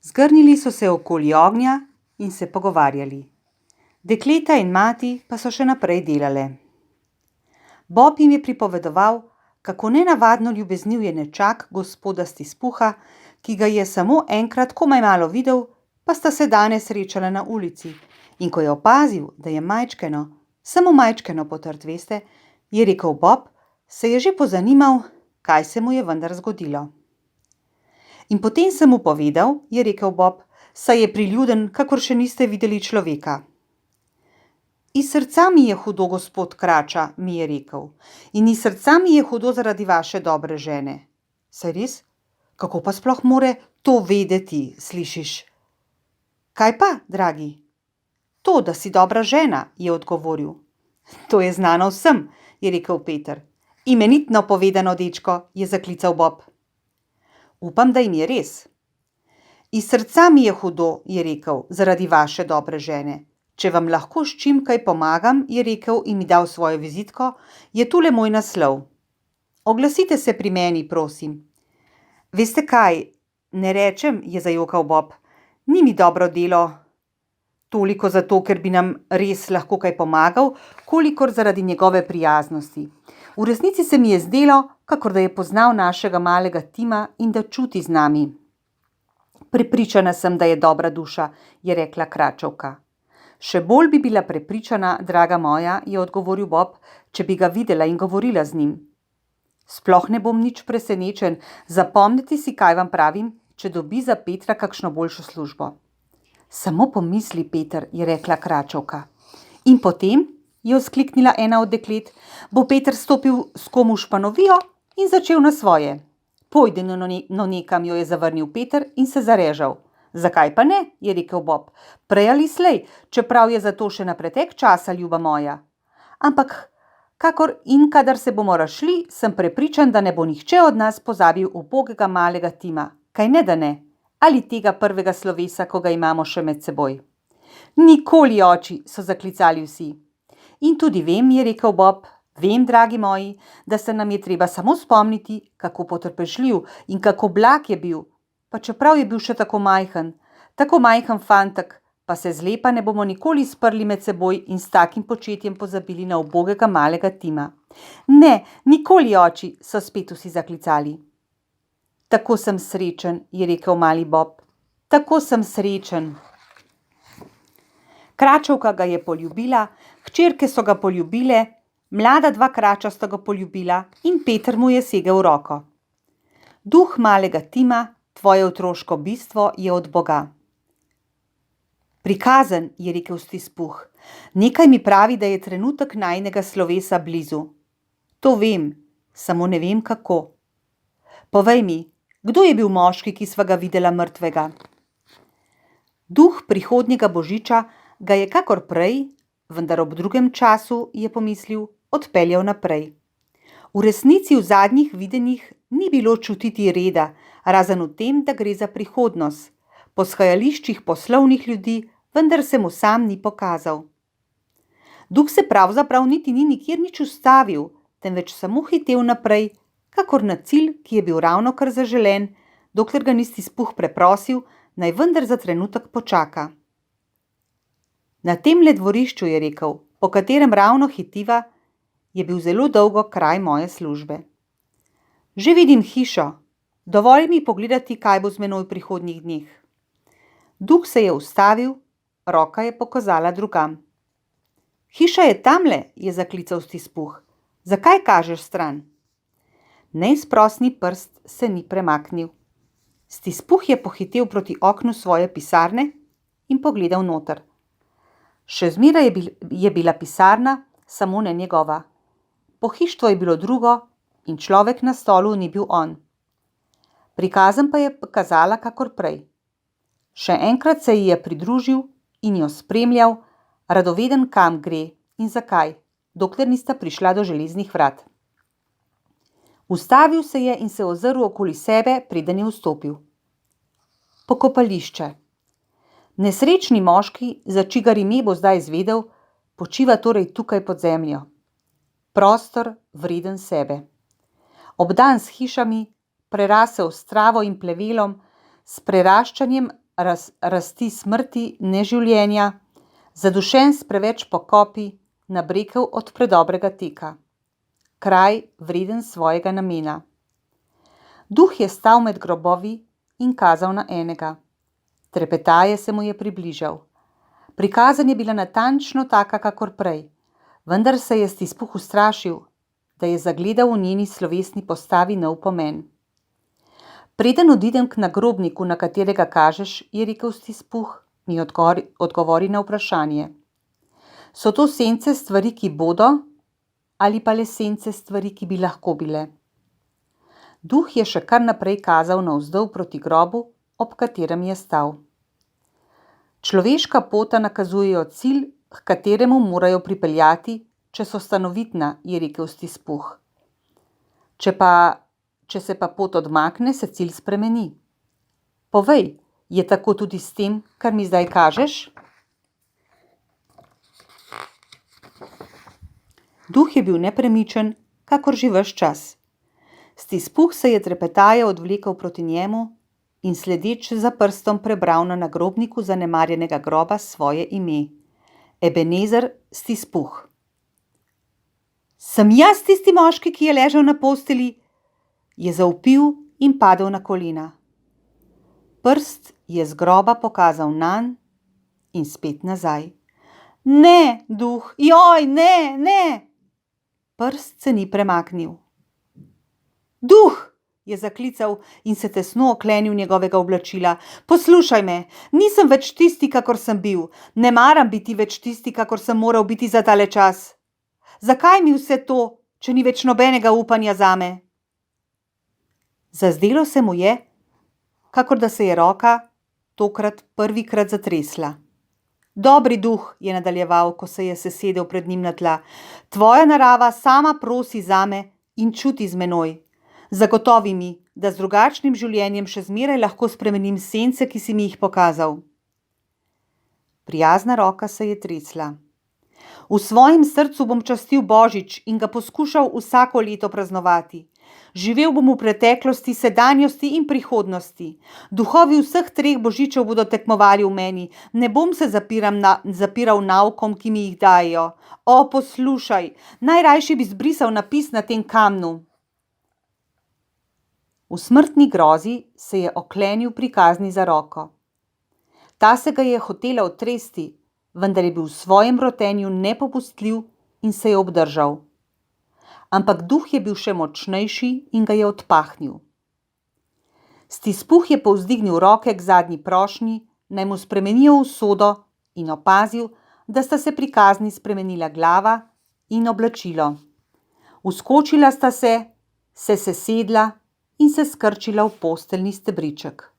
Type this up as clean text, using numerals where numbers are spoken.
Zgrnili so se okoli ognja in se pogovarjali. Dekleta in mati pa so še naprej delale. Bob jim je pripovedoval, kako nenavadno ljubezniv je nečak gospoda Stispuha, ki ga je samo enkrat komaj malo videl, pa sta se danes srečala na ulici, in ko je opazil, da je majčkeno, samo majčkeno potrt, veste, je rekel Bob, se je že pozanimal, kaj se mu je vendar zgodilo. In potem sem mu povedal, je rekel Bob, saj je priljuden, kakor še niste videli človeka. Iz srca mi je hudo, gospod Krača, mi je rekel, in iz srca mi je hudo zaradi vaše dobre žene. Saj res? Kako pa sploh more to vedeti, slišiš? Kaj pa, dragi? To, da si dobra žena, je odgovoril. To je znano vsem, je rekel Peter. Imenitno povedano, dečko, je zaklical Bob. Upam, da jim je res. Iz srca mi je hudo, je rekel, zaradi vaše dobre žene. Če vam lahko s čim kaj pomagam, je rekel in mi dal svojo vizitko, je tule moj naslov. Oglasite se pri meni, prosim. Veste kaj, ne rečem, je zajokal Bob, ni mi dobro delo. Toliko zato, ker bi nam res lahko kaj pomagal, kolikor zaradi njegove prijaznosti. V resnici se mi je zdelo, kakor da je poznal našega malega Tima in da čuti z nami. Prepričana sem, da je dobra duša, je rekla Kračovka. Še bolj bi bila prepričana, draga moja, je odgovoril Bob, če bi ga videla in govorila z njim. Sploh ne bom nič presenečen, zapomnite si, kaj vam pravim, če dobi za Petra kakšno boljšo službo. Samo pomisli, Peter, je rekla Kračovka. In potem, je vzkliknila ena od deklet, bo Peter stopil s kom v španovijo in začel na svoje. Pojdi no nekam, jo je zavrnil Peter in se zarežal. Zakaj pa ne, je rekel Bob, prej ali slej, čeprav je za to še na pretek časa, ljuba moja. Ampak, kakor in kadar se bomo razšli, sem prepričan, da ne bo nihče od nas pozabil ubogega malega Tima, kaj ne da ne, ali tega prvega slovesa, ko ga imamo še med seboj. Nikoli, oči, so zaklicali vsi. In tudi vem, je rekel Bob, vem, dragi moji, da se nam je treba samo spomniti, kako potrpežljiv in kako blag je bil, pa čeprav je bil še tako majhen fantek, pa se zlepa ne bomo nikoli sprli med seboj in s takim početjem pozabili na ubogega malega Tima. Ne, nikoli, oči, so spet vsi zaklicali. Tako sem srečen, je rekel mali Bob, tako sem srečen. Kračovka ga je poljubila, hčerke so ga poljubile, mlada dva krača sta ga poljubila in Peter mu je segel roko. Duh malega Tima, tvoje otroško bistvo je od Boga. Prikazen, je rekel Stispuh, nekaj mi pravi, da je trenutek najinega slovesa blizu. To vem, samo ne vem kako. Povej mi, kdo je bil moški, ki sva ga videla mrtvega? Duh prihodnjega božiča ga je kakor prej, vendar ob drugem času, je pomislil, odpeljal naprej. V resnici v zadnjih videnjih ni bilo čutiti reda, razen v tem, da gre za prihodnost. Po shajališčih poslovnih ljudi, vendar se mu sam ni pokazal. Duh se pravzaprav niti ni nikjer nič ustavil, temveč samo hitel naprej, kakor na cilj, ki je bil ravnokar zaželen, dokler ga ni Stispuh preprosil, naj vendar za trenutek počaka. Na temle dvorišču, je rekel, po katerem ravno hitiva, je bil zelo dolgo kraj moje službe. Že vidim hišo, dovolj mi pogledati, kaj bo z menoj v prihodnjih dneh. Duh se je ustavil, roka je pokazala drugam. Hiša je tamle, je zaklical Stispuh. Zakaj kažeš stran? Neizprosni prst se ni premaknil. Stispuh je pohitel proti oknu svoje pisarne in pogledal noter. Še zmeraj je bila pisarna, samo ne njegova. Pohištvo je bilo drugo in človek na stolu ni bil on. Prikazan pa je kazala kakor prej. Še enkrat se ji je pridružil in jo spremljal, radoveden kam gre in zakaj, dokler nista prišla do železnih vrat. Ustavil se je in se ozrl okoli sebe, preden je vstopil. Pokopališče. Nesrečni moški, za čigar ime bo zdaj izvedel, počiva torej tukaj pod zemljo. Prostor vreden sebe. Obdan s hišami, prerasel s travo in plevelom, s preraščanjem rasti smrti, neživljenja, zadušen s preveč pokopi, nabrekel od predobrega teka. Kraj, vreden svojega namena. Duh je stal med grobovi in kazal na enega. Trepetaje se mu je približal. Prikazan je bila natančno taka, kakor prej, vendar se je Stispuh ustrašil, da je zagledal v njeni slovesni postavi nov pomen. Preden odidem k nagrobniku, na katerega kažeš, je rekel Stispuh, mi odgovori na vprašanje. So to sence stvari, ki bodo, ali pa le sence stvari, ki bi lahko bile? Duh je še kar naprej kazal navzdol proti grobu, ob katerem je stal. Človeška pota nakazujejo cilj, k kateremu morajo pripeljati, če so stanovitna, je rekel Stispuh. Če se pa pot odmakne, se cilj spremeni. Povej, je tako tudi s tem, kar mi zdaj kažeš? Duh je bil nepremičen, kakor že ves čas. Stispuh se je trepetaje odvlekel proti njemu in sledeč za prstom prebral na nagrobniku zanemarjenega groba svoje ime. Ebenezer Stispuh. Sem jaz tisti moški, ki je ležal na posteli? Je zavpil in padel na kolena. Prst je z groba pokazal nanj in spet nazaj. Ne, duh, joj, ne! Prst se ni premaknil. Duh, je zaklical in se tesno oklenil njegovega oblačila. Poslušaj me, nisem več tisti, kakor sem bil. Ne maram biti več tisti, kakor sem moral biti za tale čas. Zakaj mi vse to, če ni več nobenega upanja zame? Zazdelo se mu je, kakor da se je roka tokrat prvikrat zatresla. Dobri duh, je nadaljeval, ko se je sesedel pred njim na tla. Tvoja narava sama prosi zame in čuti z menoj. Zagotovi mi, da z drugačnim življenjem še zmeraj lahko spremenim sence, ki si mi jih pokazal. Prijazna roka se je tresla. V svojem srcu bom častil Božič in ga poskušal vsako leto praznovati. Živel bom v preteklosti, sedanjosti in prihodnosti. Duhovi vseh 3 božičev bodo tekmovali v meni. Ne bom se zapiral naukom, ki mi jih dajo. O, poslušaj, najrajši bi zbrisal napis na tem kamnu. V smrtni grozi se je oklenil prikazni za roko. Ta se ga je hotela otresti, vendar je bil v svojem rotenju nepopustljiv in se je obdržal. Ampak duh je bil še močnejši in ga je odpahnil. Stispuh je povzdignil roke k zadnji prošnji, naj mu spremenijo usodo in opazil, da sta se prikazni spremenila glava in oblačilo. Vskočila sta se sesedla in se skrčila v posteljni stebriček.